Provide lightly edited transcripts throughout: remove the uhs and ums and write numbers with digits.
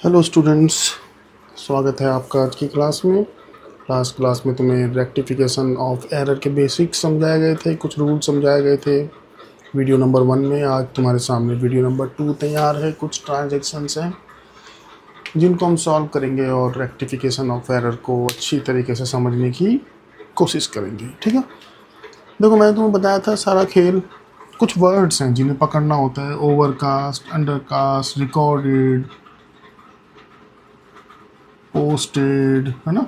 Hello students, स्वागत है आपका आज की क्लास में। लास्ट क्लास में तुम्हें रेक्टिफिकेशन ऑफ एरर के बेसिक्स समझाए गए थे, कुछ रूल समझाए गए थे वीडियो नंबर 1 में। आज तुम्हारे सामने वीडियो नंबर 2 तैयार है। कुछ ट्रांजैक्शंस हैं जिनको हम सॉल्व करेंगे और रेक्टिफिकेशन ऑफ एरर को अच्छी तरीके से समझने की कोशिश करेंगे। ठीक है, देखो मैंने तुम्हें बताया था सारा खेल कुछ वर्ड्स हैं जिन्हें पकड़ना होता है। ओवरकास्ट, अंडरकास्ट, रिकॉर्डेड, पोस्टेड, है ना।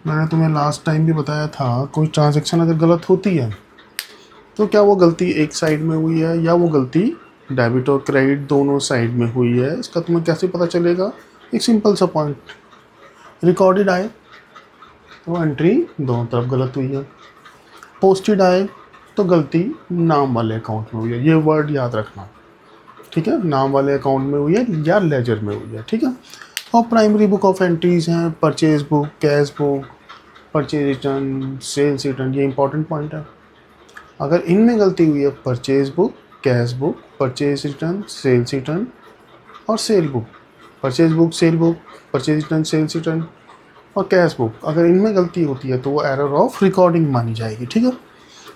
मैंने तुम्हें लास्ट टाइम भी बताया था कोई ट्रांजैक्शन अगर गलत होती है तो क्या वो गलती एक साइड में हुई है या वो गलती डेबिट और क्रेडिट दोनों साइड में हुई है। इसका तुम्हें कैसे पता चलेगा? एक सिंपल सा पॉइंट, रिकॉर्डेड आए तो एंट्री दोनों तरफ गलत हुई है, पोस्टेड आए तो गलती नाम वाले अकाउंट में हुई है। ये वर्ड याद रखना, ठीक है। नाम वाले अकाउंट में हुई है या लेजर में हुई है, ठीक है। और प्राइमरी बुक ऑफ एंट्रीज हैं purchase book, cash book, purchase return, sales return. ये इंपॉर्टेंट पॉइंट है। अगर इनमें गलती हुई है purchase book, cash book, purchase return, sales return और sale book, purchase book, sale book, purchase return, sales return और कैश बुक, अगर इनमें गलती होती है तो वो एरर ऑफ रिकॉर्डिंग मानी जाएगी, ठीक है।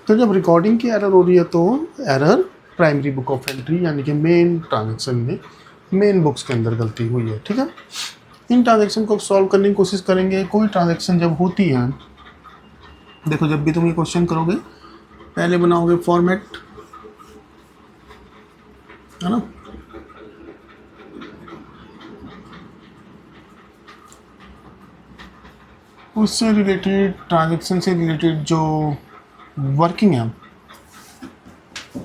तो जब रिकॉर्डिंग की एरर हो रही है तो error primary book of entry यानी कि मेन ट्रांजेक्शन में, मेन बुक्स के अंदर गलती हुई है, ठीक है। इन ट्रांजेक्शन को सॉल्व करने की कोशिश करेंगे। कोई ट्रांजेक्शन जब होती है, देखो जब भी तुम ये क्वेश्चन करोगे पहले बनाओगे फॉर्मेट, है ना। उससे रिलेटेड, ट्रांजेक्शन से रिलेटेड जो वर्किंग है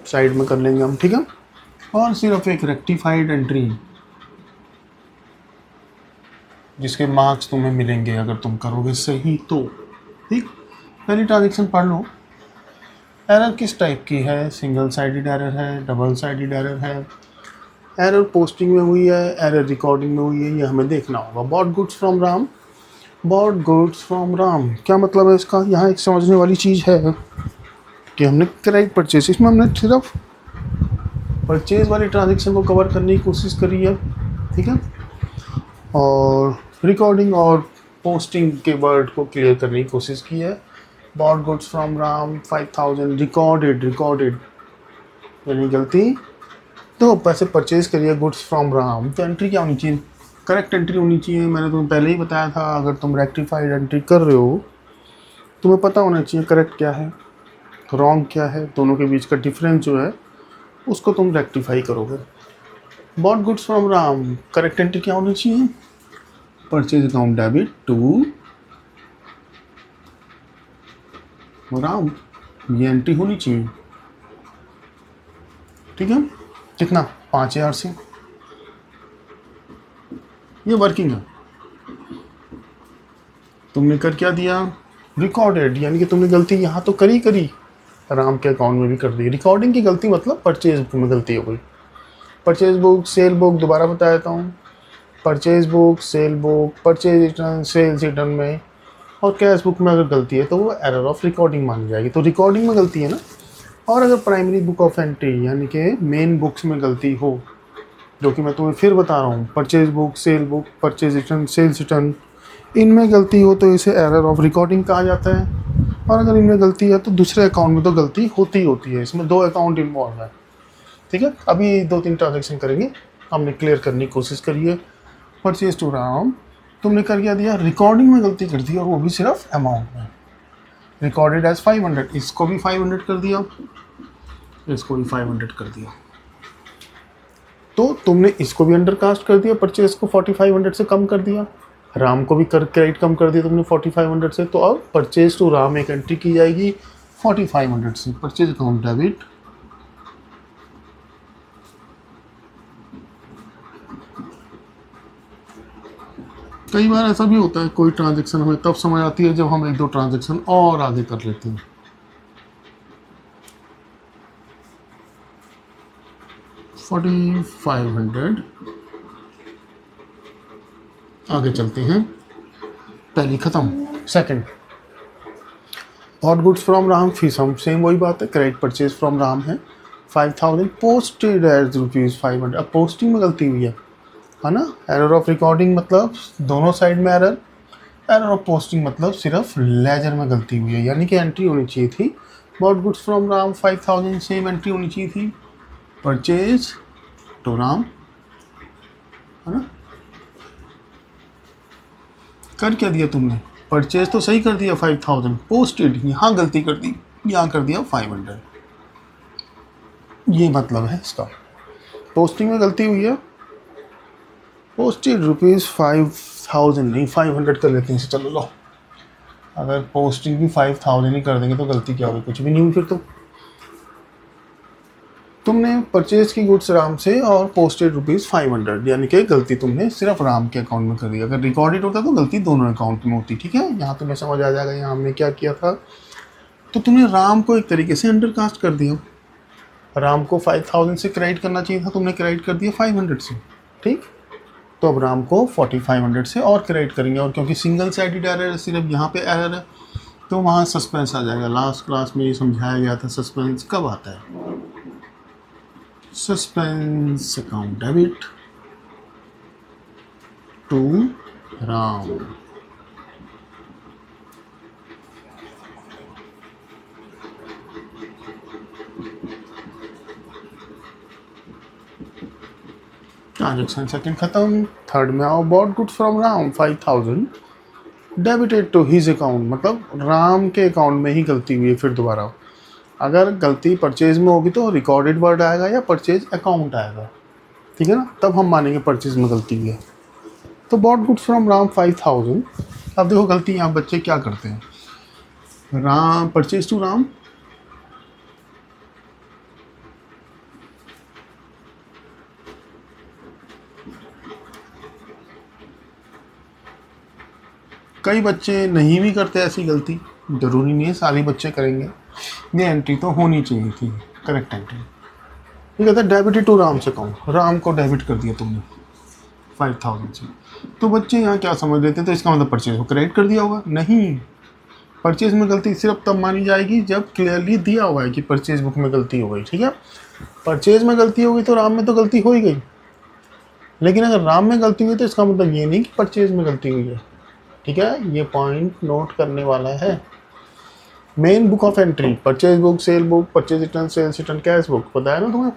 साइड में कर लेंगे हम, ठीक है। और सिर्फ एक रेक्टिफाइड एंट्री जिसके मार्क्स तुम्हें मिलेंगे अगर तुम करोगे सही तो, ठीक। पहली ट्रांजेक्शन पढ़ लो। एरर किस टाइप की है? सिंगल साइडेड एरर है, डबल साइडेड एरर है, एरर पोस्टिंग में हुई है, एरर रिकॉर्डिंग में हुई है, ये हमें देखना होगा। Bot goods from Ram, bot goods from Ram क्या मतलब है इसका? यहाँ एक समझने वाली चीज़ है कि हमने क्रेडिट परचेज, इसमें हमने सिर्फ परचेज वाली ट्रांजेक्शन को कवर करने की कोशिश करी है, ठीक है। और रिकॉर्डिंग और पोस्टिंग के वर्ड को क्लियर करने की कोशिश की है। Bot goods from Ram 5000, recorded यानी गलती, तो पैसे परचेज करिए गुड्स फ्रॉम राम, तो एंट्री क्या होनी चाहिए? करेक्ट एंट्री होनी चाहिए। मैंने तुम्हें पहले ही बताया था अगर तुम रेक्टिफाइड एंट्री कर रहे हो तुम्हें पता होना चाहिए करेक्ट क्या है, रॉन्ग क्या है, दोनों के बीच का डिफरेंस जो है उसको तुम रेक्टिफाई करोगे। Bought goods from Ram, correct entry क्या होनी चाहिए? Purchase account debit to Ram, ये एंट्री होनी चाहिए, ठीक है। कितना? 5000 से। ये वर्किंग है। तुमने कर क्या दिया? रिकॉर्डेड, यानी कि तुमने गलती यहाँ तो करी राम के अकाउंट में भी कर दी। रिकॉर्डिंग की गलती मतलब परचेज बुक में गलती हो गई। परचेज बुक, सेल बुक, दोबारा बता देता हूँ, purchase book, sale book, purchase return, sales return में और कैश बुक में अगर गलती है तो वो एरर ऑफ रिकॉर्डिंग मानी जाएगी। तो रिकॉर्डिंग में गलती है ना। और अगर प्राइमरी बुक ऑफ एंट्री यानी कि मेन बुक्स में गलती हो, जो कि मैं तुम्हें फिर बता रहा हूँ, purchase book, sale book, purchase return, sales return, इनमें गलती हो तो इसे एरर ऑफ रिकॉर्डिंग कहा जाता है। और अगर इनमें गलती है तो दूसरे अकाउंट में तो गलती होती है। इसमें 2 अकाउंट इन्वॉल्व है, ठीक है। अभी 2-3 ट्रांजेक्शन करेंगे, हमने क्लियर करने की कोशिश करिए। परचेज टू राम, तुमने कर क्या दिया? रिकॉर्डिंग में गलती कर दी और वो भी सिर्फ अमाउंट में। रिकॉर्डेड एज 500, इसको भी 500 कर दिया, इसको भी 500 कर दिया। तो तुमने इसको भी अंडरकास्ट कर दिया, परचेज को 4500 से कम कर दिया, राम को भी क्रेडिट कम कर दिया तुमने 4500 से। तो अब परचेज टू राम एक एंट्री की जाएगी 4500 से, परचेज अकाउंट डेबिट कई बार ऐसा भी होता है कोई ट्रांजेक्शन हमें तब समझ आती है जब हम 1-2 ट्रांजेक्शन और आगे कर लेते हैं। $4500 आगे चलते हैं, पहली खत्म। Second, bot goods from Ram, fees हम सेम वही बात है, क्रेडिट परचेज फ्रॉम राम है 5000, पोस्टेड एज ₹500। अब पोस्टिंग में गलती हुई है है ना। एरर ऑफ रिकॉर्डिंग मतलब दोनों साइड में एरर, एरर ऑफ पोस्टिंग मतलब सिर्फ लेजर में गलती हुई है, यानी कि एंट्री होनी चाहिए थी bot goods from Ram 5000, same entry होनी चाहिए थी परचेज टू राम, है ना। कर क्या दिया तुमने, परचेज तो सही कर दिया 5000, पोस्टेड यहाँ गलती कर दी, यहाँ कर दिया 500, ये मतलब है इसका। पोस्टिंग में गलती हुई है, पोस्टेड ₹5000 नहीं 500 कर लेते हैं, चलो लो। अगर पोस्टिंग भी 5000 ही कर देंगे तो गलती क्या होगी, कुछ भी नहीं हुई फिर तो। तुमने परचेज की गुड्स राम से और पोस्टेड ₹500, यानी कि गलती तुमने सिर्फ राम के अकाउंट में कर दी। अगर रिकॉर्डेड होता तो गलती दोनों अकाउंट में होती, ठीक है। यहाँ तुम्हें समझ आ जाएगा यहाँ हमने क्या किया था। तो तुमने राम को एक तरीके से अंडरकास्ट कर दिया, राम को 5000 से क्रेडिट करना चाहिए था, तुमने क्रेडिट कर दिया 500 से, ठीक। तो अब राम को 4500 से और क्रेडिट करेंगे, और क्योंकि सिंगल साइडेड एरर है, सिर्फ यहाँ पे एरर है, तो वहाँ सस्पेंस आ जाएगा। लास्ट क्लास में ये समझाया गया था सस्पेंस कब आता है। Suspense account debit to Ram, transaction second खत्म। थर्ड में आओ, bought goods from Ram 5000 debited to his account, मतलब राम के अकाउंट में ही गलती हुई है। फिर दोबारा अगर गलती परचेज में होगी तो रिकॉर्डेड वर्ड आएगा या परचेज अकाउंट आएगा, ठीक है ना, तब हम मानेंगे परचेज में गलती हुई है। तो बॉट गुड्स फ्रॉम राम 5000। अब देखो गलती यहाँ बच्चे क्या करते हैं, राम परचेज टू राम, कई बच्चे नहीं भी करते ऐसी गलती, जरूरी नहीं है सारे बच्चे करेंगे। ये एंट्री तो होनी चाहिए थी करेक्ट एंट्री। ये कहता है डेबिटेड टू राम से अकाउंट, राम को डेबिट कर दिया तुमने 5000 से। तो बच्चे यहाँ क्या समझ लेते हैं, तो इसका मतलब परचेज को क्रेडिट कर दिया होगा। नहीं, परचेज में गलती सिर्फ तब मानी जाएगी जब क्लियरली दिया हुआ है कि परचेज बुक में गलती हो गई, ठीक है। परचेज में गलती हो गई तो राम में तो गलती हो ही गई, लेकिन अगर राम में गलती हुई तो इसका मतलब ये नहीं कि परचेज में गलती हुई है, ठीक है। ये पॉइंट नोट करने वाला है। Main book of entry, purchase book, sale book, purchase return, sales return, cash book, पता है ना तुम्हें।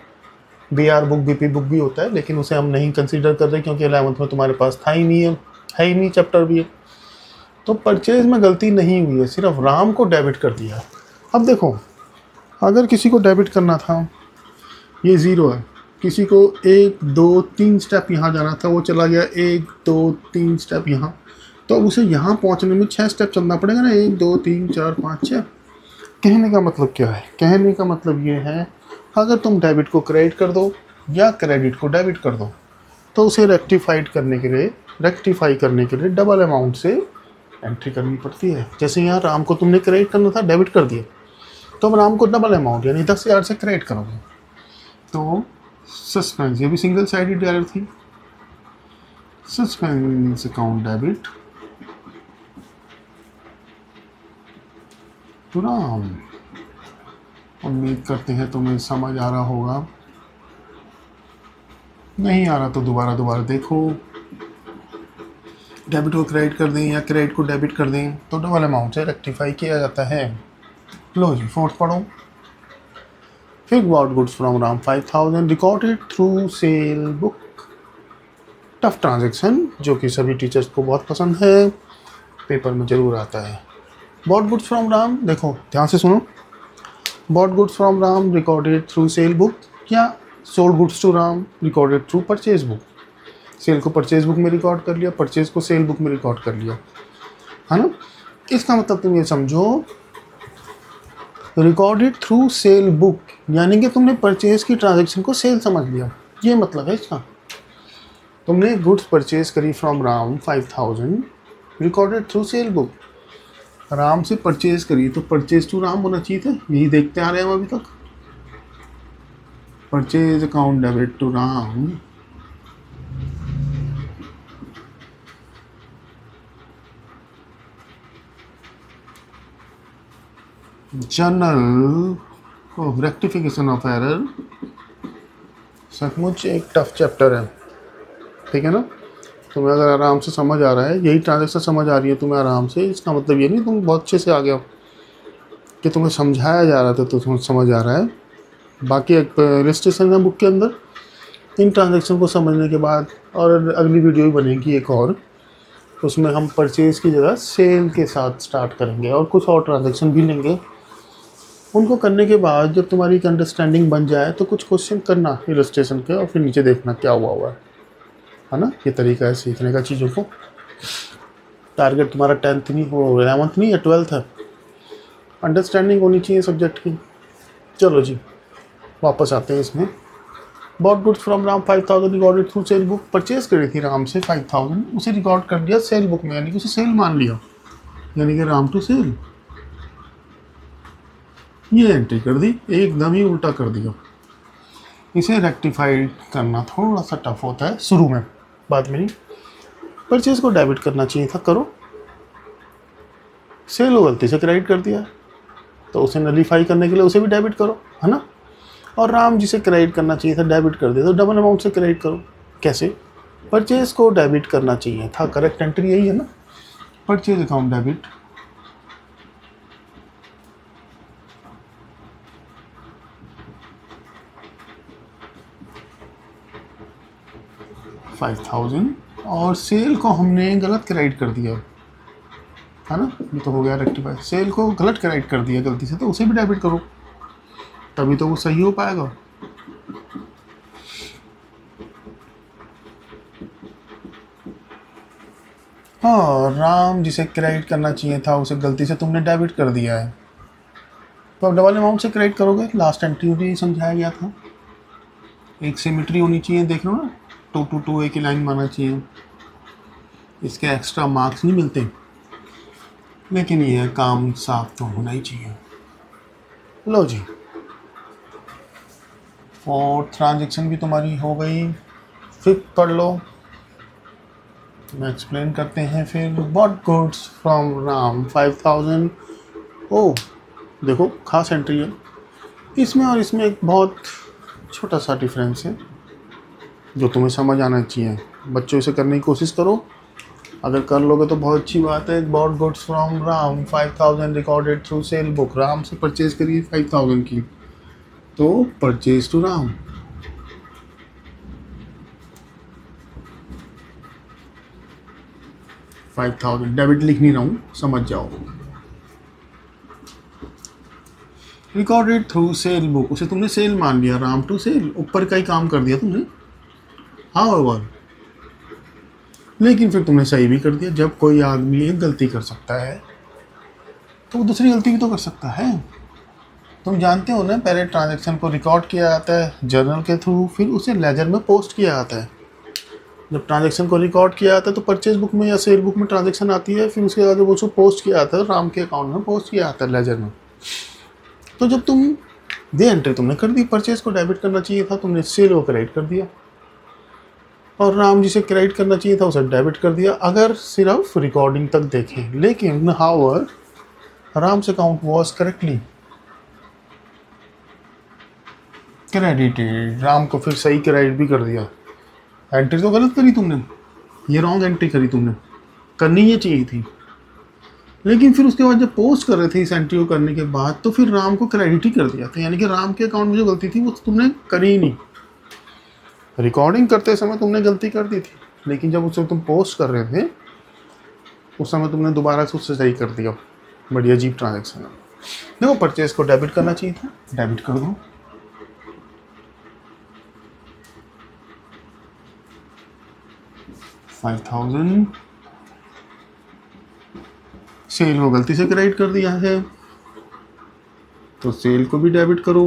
बीआर बुक, बीपी बुक भी होता है, लेकिन उसे हम नहीं कंसीडर कर रहे क्योंकि 11th में तुम्हारे पास था ही नहीं है ही नहीं, चैप्टर भी है। तो परचेज में गलती नहीं हुई है, सिर्फ राम को डेबिट कर दिया। अब देखो, अगर किसी को डेबिट करना था, ये 0 है, किसी को 1 2 3 स्टेप यहाँ जाना था, वो चला गया 1 2 3 स्टेप यहाँ, तो अब उसे यहाँ पहुँचने में 6 स्टेप चलना पड़ेगा ना, 1 2 3 4 5 6। कहने का मतलब क्या है, कहने का मतलब ये है अगर तुम डेबिट को क्रेडिट कर दो या क्रेडिट को डेबिट कर दो तो उसे रेक्टिफाई करने के लिए डबल अमाउंट से एंट्री करनी पड़ती है। जैसे यहाँ राम को तुमने क्रेडिट करना था, डेबिट कर दिया, तो अब राम को डबल अमाउंट यानी 10,000 से क्रेडिट करोगे। तो सस्पेंस, ये भी सिंगल साइडेड एरर थी, suspense account debit to Ram. उम्मीद करते हैं तुम्हें समझ आ रहा होगा, नहीं आ रहा तो दोबारा देखो। डेबिट को क्रेडिट कर दें या क्रेडिट को डेबिट कर दें तो डबल अमाउंट से रेक्टिफाई किया जाता है। लो जी, फोर्थ पढ़ो। फिर bot goods from Ram 5000 recorded through sale book. Tough transaction जो कि सभी टीचर्स को बहुत पसंद है, पेपर में जरूर आता है। बॉट गुड्स फ्रॉम राम, देखो ध्यान से सुनो, bought goods from Ram recorded through sale book या sold goods to Ram recorded through purchase book. Sale को परचेज बुक में रिकॉर्ड कर लिया, परचेज को सेल बुक में रिकॉर्ड कर लिया, है ना। इसका मतलब तुम ये समझो, रिकॉर्डेड थ्रू सेल बुक यानी कि तुमने परचेज की ट्रांजैक्शन को सेल समझ लिया, ये मतलब है इसका। तुमने गुड्स परचेज करी from Ram 5000 recorded through sale book, Ram से परचेज करी तो परचेज टू राम होना चाहिए था, यही देखते आ रहे हैं हम अभी तक। Purchase account debit to Ram, journal rectification of error. सचमुच एक टफ चैप्टर है, ठीक है ना। तुम्हें अगर आराम से समझ आ रहा है, यही ट्रांजेक्शन समझ आ रही है तुम्हें आराम से, इसका मतलब ये नहीं तुम बहुत अच्छे से आ गए हो कि तुम्हें समझाया जा रहा था तो तुम्हें समझ आ रहा है। बाकी एक रजिस्ट्रेशन है बुक के अंदर। इन ट्रांजेक्शन को समझने के बाद और अगली वीडियो भी बनेगी एक और, उसमें हम परचेज़ की जगह सेल के साथ स्टार्ट करेंगे और कुछ और ट्रांजेक्शन भी लेंगे। उनको करने के बाद जब तुम्हारी एक अंडरस्टैंडिंग बन जाए तो कुछ क्वेश्चन करना इलस्ट्रेशन के और फिर नीचे देखना क्या हुआ है ना। ये तरीका है सीखने का चीज़ों को। टारगेट तुम्हारा 10th नहीं हो 11th नहीं है 12th है। अंडरस्टैंडिंग होनी चाहिए सब्जेक्ट की। चलो जी वापस आते हैं इसमें। Bot goods from Ram 5000 recorded through sale book. Purchase करी थी राम से 5000, उसे रिकॉर्ड कर दिया सेल बुक में, यानी कि उसे सेल मान लिया, यानी कि राम टू सेल। ये एंट्री कर दी, एकदम ही उल्टा कर दिया। इसे रेक्टिफाइड करना थोड़ा सा टफ होता है शुरू में, बाद में नहीं। परचेज को डेबिट करना चाहिए था, करो। सेल को गलती से क्रेडिट कर दिया तो उसे नलीफाई करने के लिए उसे भी डेबिट करो, है ना। और राम जिसे क्रेडिट करना चाहिए था डेबिट कर दिया तो डबल अमाउंट से क्रेडिट करो। कैसे? परचेज को डेबिट करना चाहिए था, करेक्ट एंट्री यही है ना। परचेज अकाउंट डेबिट 5000 और सेल को हमने गलत क्रेडिट कर दिया, है ना। ये तो हो गया रेक्टिफाई। सेल को गलत क्रेडिट कर दिया गलती से तो उसे भी डेबिट करो, तभी तो वो सही हो पाएगा। हाँ, राम जिसे क्रेडिट करना चाहिए था उसे गलती से तुमने डेबिट कर दिया है, तो अब डबल अमाउंट से क्रेडिट करोगे। लास्ट एंट्री भी समझाया गया था। एक सिमेट्री होनी चाहिए, देख लो ना, 2 to 2 एक ही लाइन माना चाहिए। इसके एक्स्ट्रा मार्क्स नहीं मिलते, लेकिन ये काम साफ तो होना ही चाहिए। लो जी, फोर्थ ट्रांजेक्शन भी तुम्हारी हो गई। फिफ्थ पढ़ लो, मैं एक्सप्लेन करते हैं फिर। Bot goods from Ram 5000। ओ देखो, खास एंट्री है इसमें और इसमें एक बहुत छोटा सा डिफरेंस है जो तुम्हें समझ आना चाहिए। बच्चों इसे करने की कोशिश करो, अगर कर लोगे तो बहुत अच्छी बात है। Bot goods from Ram 5000 recorded through sale book. Ram से परचेज करिए 5000 की, तो परचेज टू राम। $5000 डेबिट लिख नहीं रहा हूँ, समझ जाओ। रिकॉर्डेड थ्रू सेल बुक, उसे तुमने सेल मान लिया, राम टू सेल, ऊपर का ही काम कर दिया तुमने। हाउएवर, लेकिन फिर तुमने सही भी कर दिया। जब कोई आदमी एक गलती कर सकता है तो वो दूसरी गलती भी तो कर सकता है। तुम जानते हो ना, पहले ट्रांजैक्शन को रिकॉर्ड किया जाता है जर्नल के थ्रू, फिर उसे लेजर में पोस्ट किया जाता है। जब ट्रांजैक्शन को रिकॉर्ड किया जाता है तो परचेज बुक में या सेल बुक में ट्रांजैक्शन आती है, फिर उसके बाद जब उसको पोस्ट किया जाता है राम के अकाउंट में पोस्ट किया जाता है लेजर में। तो जब तुम ये एंट्री तुमने कर दी, परचेज को डेबिट करना चाहिए था, तुमने सेल को क्रेडिट कर दिया, और राम जिसे क्रेडिट करना चाहिए था उसे डेबिट कर दिया, अगर सिर्फ रिकॉर्डिंग तक देखें। लेकिन however Ram's account was correctly credited. Ram को फिर सही क्रेडिट भी कर दिया। एंट्री तो गलत करी तुमने, ये रॉन्ग एंट्री करी तुमने, करनी ये चाहिए थी। लेकिन फिर उसके बाद जब पोस्ट कर रहे थे इस एंट्री को करने के बाद, तो फिर राम को क्रेडिट ही कर दिया था, यानी कि राम के अकाउंट में जो गलती थी वो तुमने करी ही नहीं। रिकॉर्डिंग करते समय तुमने गलती कर दी थी, लेकिन जब उसे तुम पोस्ट कर रहे थे उस समय तुमने दोबारा से उससे सही कर दिया। बड़ी अजीब ट्रांजेक्शन है। देखो, परचेज को डेबिट करना चाहिए था, डेबिट कर दो। $5000 सेल को गलती से क्रेडिट कर दिया है तो सेल को भी डेबिट करो।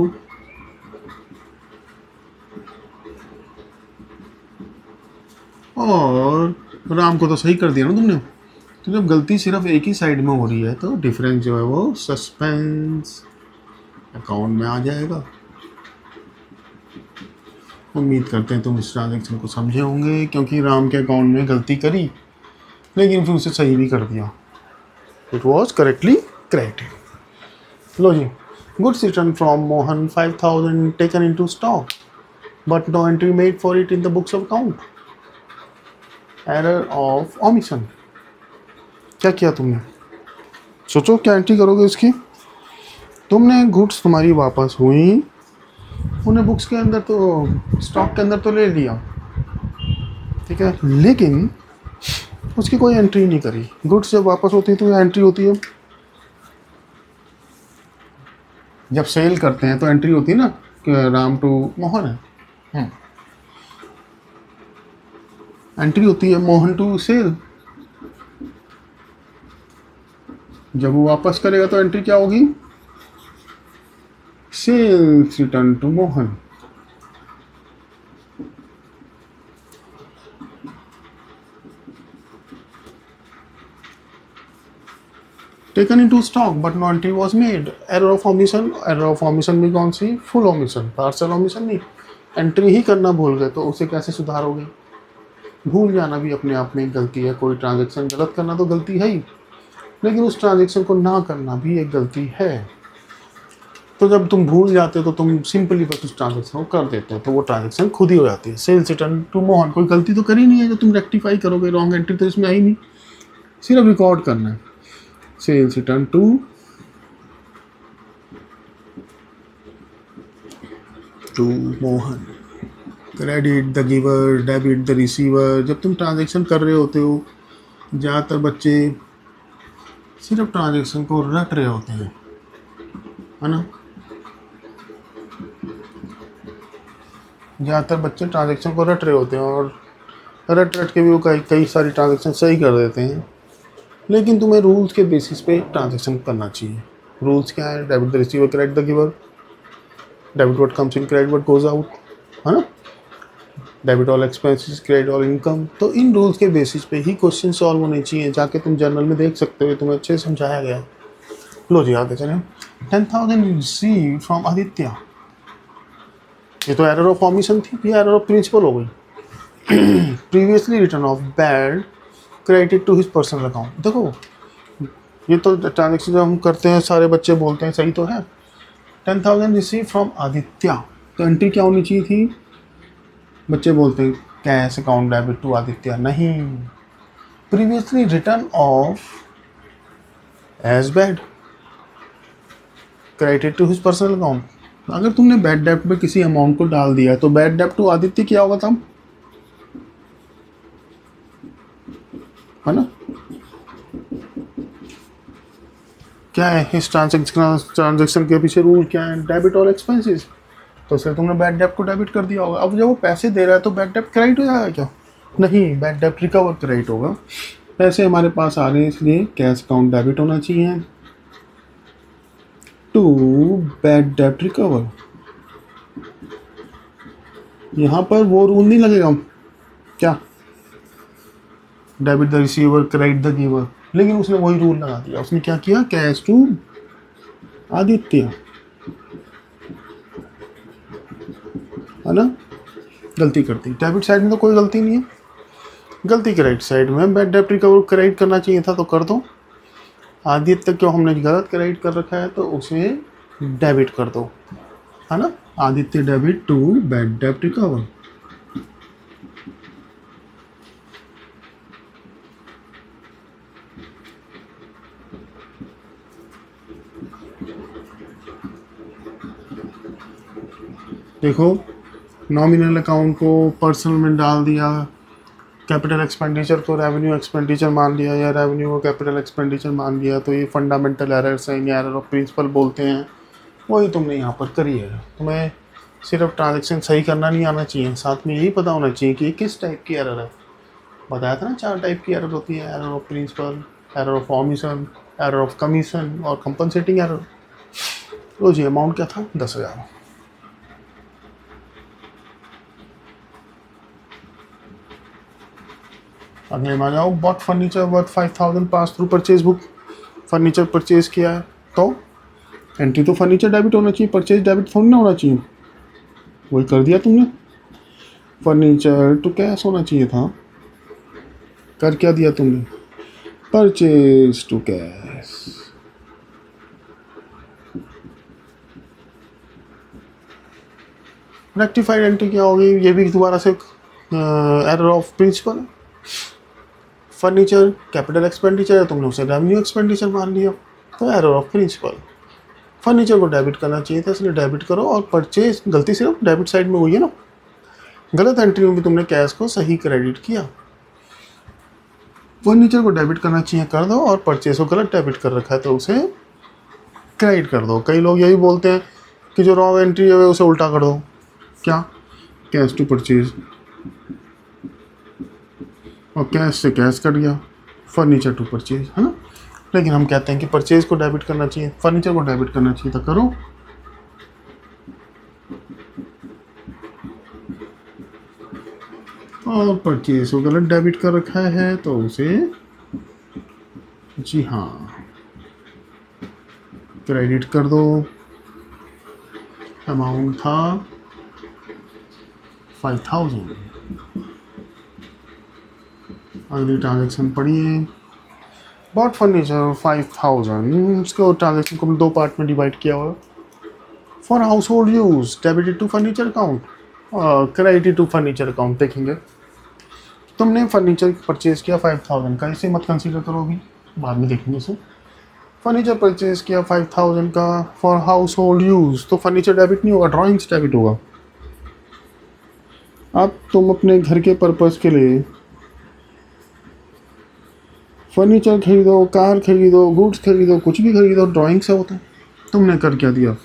और राम को तो सही कर दिया ना तुमने। तो जब गलती सिर्फ एक ही साइड में हो रही है तो डिफरेंस जो है वो सस्पेंस अकाउंट में आ जाएगा। उम्मीद करते हैं तुम इस ट्रांजेक्शन को समझे होंगे, क्योंकि राम के अकाउंट में गलती करी लेकिन फिर उसे सही भी कर दिया। It was correctly credited. लो जी, goods return from Mohan 5000 taken into stock but no entry made for it in the books of account. Error of omission. क्या किया तुमने? सोचो क्या एंट्री करोगे इसकी। तुमने गुड्स तुम्हारी वापस हुई, उन्हें बुक्स के अंदर तो स्टॉक के अंदर तो ले लिया, ठीक है, लेकिन उसकी कोई एंट्री नहीं करी। गुड्स जब वापस होती है तो एंट्री होती है, जब सेल करते हैं तो एंट्री होती है ना कि राम टू मोहन है, एंट्री होती है मोहन टू सेल। जब वो वापस करेगा तो एंट्री क्या होगी? Sales return to Mohan. Taken into stock but no entry was made. Error of omission. Error of omission भी कौन सी? फुल ओमिशन, पार्सल ओमिशन नहीं। एंट्री ही करना भूल गए तो उसे कैसे सुधारोगे? भूल जाना भी अपने आप में एक गलती है। कोई ट्रांजैक्शन गलत करना तो गलती है ही, लेकिन उस ट्रांजैक्शन को ना करना भी एक गलती है। तो जब तुम भूल जाते हो तो तुम सिंपली बस उस ट्रांजैक्शन को कर देते हो, तो वो ट्रांजैक्शन खुद ही हो जाती है। सेल्स रिटर्न टू मोहन, कोई गलती तो करी नहीं है जो तुम रेक्टिफाई करोगे। रॉन्ग एंट्री तो इसमें आई नहीं, सिर्फ रिकॉर्ड करना है। Sales return to Mohan. Credit the giver, debit the receiver. जब तुम ट्रांजैक्शन कर रहे होते हो, ज़्यादातर बच्चे सिर्फ ट्रांजैक्शन को रट रहे होते हैं, है ना। ज़्यादातर बच्चे ट्रांजैक्शन को रट रहे होते हैं और रट के भी वो कई सारी ट्रांजैक्शन सही कर देते हैं। लेकिन तुम्हें रूल्स के बेसिस पे ट्रांजैक्शन करना चाहिए। रूल्स क्या है? Debit the receiver, credit the giver. Debit what comes in, credit what goes out, है ना। Debit all expenses, credit all income. तो इन रूल्स के बेसिस पे ही क्वेश्चन सॉल्व होने चाहिए। जाके तुम जर्नल में देख सकते हो, तुम्हें अच्छे से समझाया गया। लो जी आगे चलें। 10,000 रिसीव फ्रॉम आदित्य। ये तो एरर ऑफ ओमिशन थी, ये एरर ऑफ प्रिंसिपल हो गई। Previously return of bad credit to his personal account. देखो ये तो ट्रांजेक्शन जब हम करते हैं सारे बच्चे बोलते हैं सही तो है। 10,000 रिसीव फ्रॉम आदित्य, तो एंट्री क्या होनी चाहिए थी? बच्चे बोलते हैं cash account debit to Aditya, नहीं। Previously return off as bad credit to his personal account. अगर तुमने बैड डेब्ट में किसी अमाउंट को डाल दिया तो बैड डेब्ट टू आदित्य क्या होगा तब, है ना। क्या है इस ट्रांजेक्शन के पीछे रूल क्या है? डेबिट और एक्सपेंसेस। तो इसलिए तुमने बैड डेब्ट को डेबिट कर दिया होगा। अब जब वो पैसे दे रहा है तो बैड डेब्ट क्रेडिट हो जाएगा क्या? नहीं, बैड डेब्ट रिकवर क्रेडिट होगा। पैसे हमारे पास आ रहे हैं इसलिए कैश अकाउंट डेबिट होना चाहिए टू बैड डेब्ट रिकवर। यहाँ पर वो रूल नहीं लगेगा क्या, debit the receiver credit the giver, लेकिन उसने वही रूल लगा दिया। उसने क्या किया? कैश टू आदित्य, है ना। गलती करती डेबिट साइड में तो कोई गलती नहीं है, गलती क्रेडिट साइड में। बैड डेब्ट रिकवर क्रेडिट करना चाहिए था तो कर दो। आदित्य क्यों हमने गलत क्रेडिट कर रखा है तो उसे डेबिट कर दो, है ना। आदित्य डेबिट टू बैड डेब्ट रिकवर। देखो नॉमिनल अकाउंट को पर्सनल में डाल दिया, कैपिटल एक्सपेंडिचर को रेवेन्यू एक्सपेंडिचर मान लिया या रेवेन्यू को कैपिटल एक्सपेंडिचर मान लिया, तो ये फंडामेंटल एरर्स हैं, या एरर ऑफ प्रिंसिपल बोलते हैं। वही तुमने यहाँ पर करी है। तुम्हें सिर्फ ट्रांजैक्शन सही करना नहीं आना चाहिए, साथ में यही पता होना चाहिए कि किस टाइप की एरर है। बताया था ना 4 टाइप की एरर होती है, error of principle, error of omission, error of commission और कंपनसेटिंग एरर। तो जी अमाउंट क्या था? 10,000। अगले में आ जाओ। Bought furniture worth 5,000 pass through purchase book. Furniture purchase किया है तो एंट्री तो फर्नीचर डेबिट होना चाहिए, परचेज डेबिट थोड़ी ना होना चाहिए। वही कर दिया तुमने। फर्नीचर टू कैश होना चाहिए था, कर क्या दिया तुमने? Purchase to cash. Rectified entry क्या होगी? ये भी दोबारा से एरर ऑफ प्रिंसिपल है। फर्नीचर कैपिटल एक्सपेंडिचर है, तुमने उसे रेवेन्यू एक्सपेंडिचर मान लिया, तो एरर ऑफ प्रिंसिपल। फर्नीचर को डेबिट करना चाहिए था इसलिए डेबिट करो, और परचेज गलती सिर्फ डेबिट साइड में हुई है ना, गलत एंट्री में भी तुमने कैश को सही क्रेडिट किया। फर्नीचर को डेबिट करना चाहिए कर दो, और परचेज को गलत डेबिट कर रखा है तो उसे क्रेडिट कर दो। कई लोग यही बोलते हैं कि जो रॉन्ग एंट्री है उसे उल्टा कर दो, क्या कैश टू परचेज, और कैश से कैश कट गया, फर्नीचर टू परचेज, है ना। लेकिन हम कहते हैं कि परचेज को डेबिट करना चाहिए, फर्नीचर को डेबिट करना चाहिए तो करो। और परचेज को गलत डेबिट कर रखा है तो उसे, जी हाँ, क्रेडिट कर दो। अमाउंट था 5000। अगली ट्रांजेक्शन पढ़िए। बॉट फर्नीचर 5000, इसको ट्रांजेक्शन को दो पार्ट में डिवाइड किया हुआ। For household use debited to furniture account, credited to furniture account. देखेंगे तुमने फर्नीचर परचेज किया 5000 का, इसे मत कंसीडर करो अभी, बाद में देखेंगे इसे। फर्नीचर परचेज किया 5000 का फॉर हाउस होल्ड यूज, तो फर्नीचर डेबिट नहीं होगा, ड्राइंग्स डेबिट होगा। अब तुम अपने घर के पर्पज़ के लिए फर्नीचर खरीदो, कार खरीदो, गुड्स खरीदो, कुछ भी खरीदो, ड्राइंग से होता है। तुमने कर क्या दिया,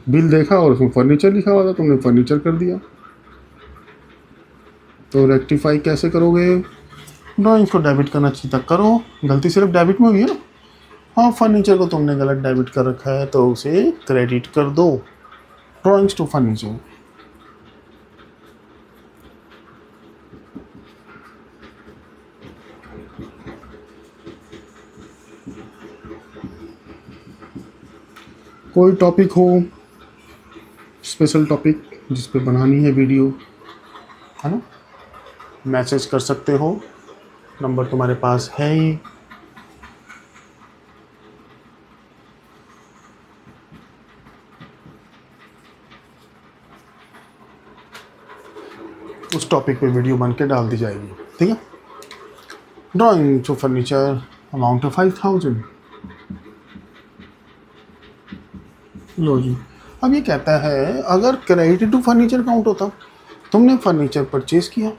बिल देखा और उसमें फर्नीचर लिखा हुआ था, तुमने फर्नीचर कर दिया। तो रेक्टिफाई कैसे करोगे, ड्राइंग्स को डेबिट करना चाहिए था करो, गलती सिर्फ डेबिट में हुई है ना। हाँ, फर्नीचर को तुमने गलत डेबिट कर रखा है तो उसे क्रेडिट कर दो, ड्राइंग्स टू फर्नीचर। कोई टॉपिक हो, स्पेशल टॉपिक जिस पे बनानी है वीडियो, है ना, मैसेज कर सकते हो, नंबर तुम्हारे पास है ही। उस टॉपिक पे वीडियो बन के डाल दी जाएगी, ठीक है। Drawing to furniture amount of 5000। लो जी, अब ये कहता है अगर क्रेडिट टू फर्नीचर काउंट होता, तुमने फर्नीचर परचेज किया,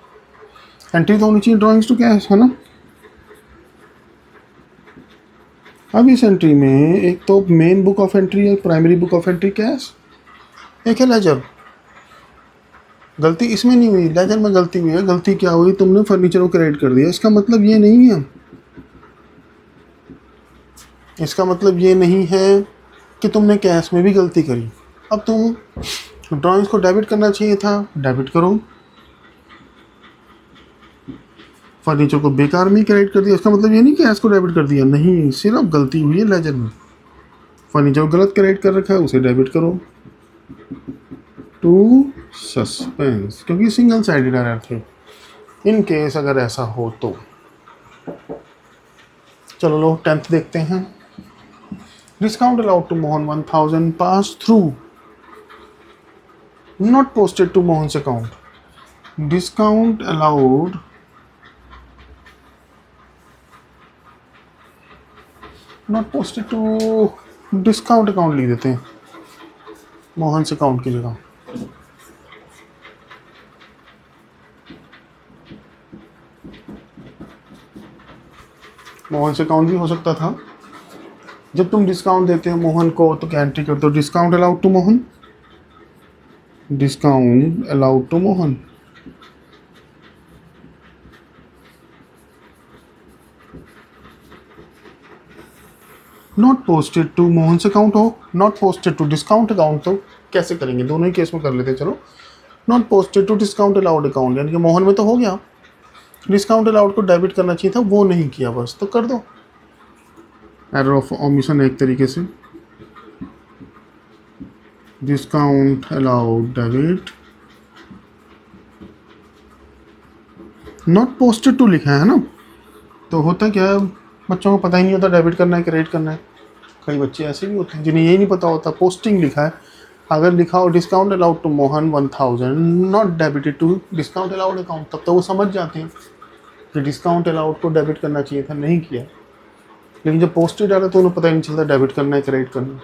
एंट्री तो होनी चाहिए ड्राइंग्स टू कैश, है ना। अब इस एंट्री में एक तो मेन बुक ऑफ एंट्री है, primary book of entry cash, एक है लेजर। गलती इसमें नहीं हुई, लेजर में गलती हुई है। गलती क्या हुई, तुमने फर्नीचर को क्रेडिट कर दिया। इसका मतलब ये नहीं है, इसका मतलब ये नहीं है कि तुमने कैश में भी गलती करी। अब तुम ड्राइंग्स को डेबिट करना चाहिए था, डेबिट करो। फर्नीचर को बेकार में क्रेडिट कर दिया, इसका मतलब ये नहीं कि कैश को डेबिट कर दिया, नहीं, सिर्फ गलती हुई है लेजर में। फर्नीचर को गलत क्रेडिट कर रखा है, उसे डेबिट करो टू सस्पेंस, क्योंकि सिंगल साइडेड एरर थे। इन केस अगर ऐसा हो तो चलो लो 10th देखते हैं। Discount allowed to Mohan 1000 pass through, not posted to Mohan's account. Discount allowed not posted to discount account लिख देते हैं, मोहन्स अकाउंट की जगह। मोहन से अकाउंट भी हो सकता था। जब तुम डिस्काउंट देते हो मोहन को तो क्या एंट्री करते हो, discount allowed to Mohan, discount allowed to Mohan. Not posted to Mohan से अकाउंट हो, not posted to discount account, तो कैसे करेंगे, दोनों ही केस में कर लेते हैं। चलो, not posted to discount allowed account, यानी कि मोहन में तो हो गया, डिस्काउंट अलाउड को डेबिट करना चाहिए था, वो नहीं किया, बस तो कर दो। एरर ऑफ ओमिशन एक तरीके से, discount allowed debit, not posted to लिखा है ना, तो होता क्या है, बच्चों को पता ही नहीं होता डेबिट करना है क्रेडिट करना है। कई बच्चे ऐसे भी होते हैं जिन्हें यही नहीं पता होता, पोस्टिंग लिखा है। अगर लिखा हो discount allowed to Mohan 1000 not debited to discount allowed account, तब तो वो समझ जाते हैं। कि डिस्काउंट अलाउड को डेबिट करना चाहिए था, नहीं किया। लेकिन जब पोस्टेड डाला तो उन्हें पता ही नहीं चलता डेबिट करना है क्रेडिट करना है।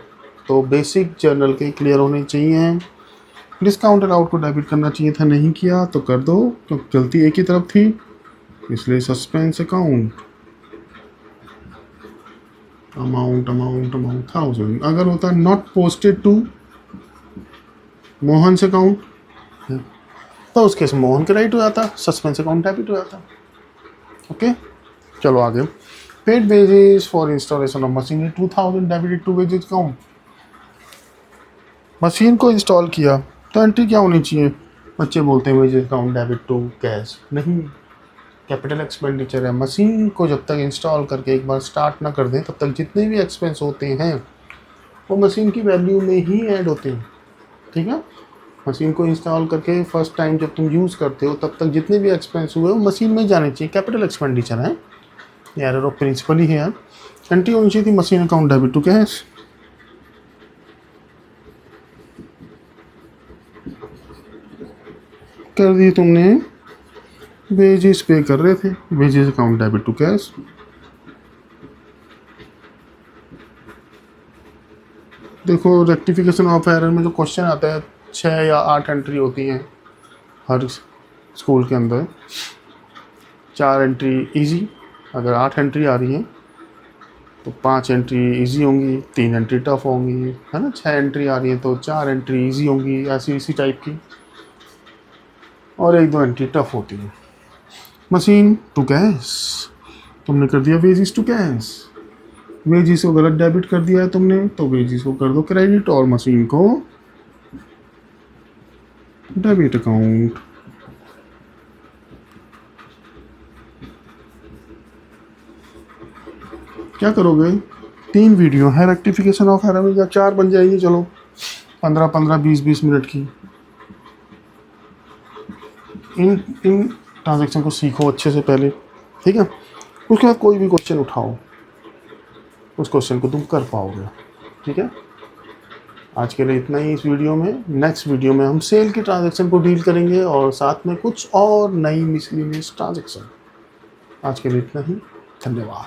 तो बेसिक जर्नल के क्लियर होने चाहिए। डिस्काउंट अलाउड को डेबिट करना चाहिए था, नहीं किया तो कर दो, क्योंकि गलती एक ही तरफ थी, इसलिए सस्पेंस अकाउंट अमाउंट 1000। अगर होता not posted to Mohan account तो उस केस में मोहन क्रेडिट हो जाता, सस्पेंस अकाउंट डेबिट हो जाता। ओके, चलो आगे। Paid wages for installation of machinery 2000 debited to wages account. Machine को इंस्टॉल किया तो एंट्री क्या होनी चाहिए? बच्चे बोलते हैं wages account debit to cash, नहीं, कैपिटल एक्सपेंडिचर है। मशीन को जब तक इंस्टॉल करके एक बार स्टार्ट ना कर दें तब तक जितने भी एक्सपेंस होते हैं वो मशीन की वैल्यू में ही ऐड होते हैं। ठीक है, मशीन को इंस्टॉल करके फर्स्ट टाइम जब तुम यूज़ करते हो तब तक जितने भी एक्सपेंस हुए वो मशीन में ही जाने चाहिए, कैपिटल एक्सपेंडिचर है, एरर ऑफ प्रिंसिपल ही है यार। एंट्री होनी चाहिए थी machine account debit to cash. कर दी तुमने, वेजेस पे कर रहे थे, wages account debit to cash. देखो रेक्टिफिकेशन ऑफ एरर में जो क्वेश्चन आता है 6 या 8 एंट्री होती हैं हर स्कूल के अंदर। 4 एंट्री इजी, अगर 8 एंट्री आ रही हैं तो 5 एंट्री इजी होंगी, 3 एंट्री टफ होंगी, है ना। 6 एंट्री आ रही है तो 4 एंट्री इजी होंगी, ऐसी इसी टाइप की, और 1-2 एंट्री टफ होती है। मशीन टू कैश तुमने कर दिया वेजेस टू कैश। वेजेस को गलत डेबिट कर दिया है तुमने, तो वेजेस को कर दो क्रेडिट और मशीन को डेबिट अकाउंट। क्या करोगे? 3 वीडियो है रेक्टिफिकेशन ऑफ एरर में, या 4 बन जाएगी, चलो 15-15, 20-20 मिनट की। इन ट्रांजैक्शन को सीखो अच्छे से पहले, ठीक है। उसके बाद कोई भी क्वेश्चन उठाओ, उस क्वेश्चन को तुम कर पाओगे, ठीक है। आज के लिए इतना ही इस वीडियो में। नेक्स्ट वीडियो में हम सेल की ट्रांजैक्शन को डील करेंगे और साथ में कुछ और नई मिसलेनियस ट्रांजैक्शन। आज के लिए इतना ही, धन्यवाद।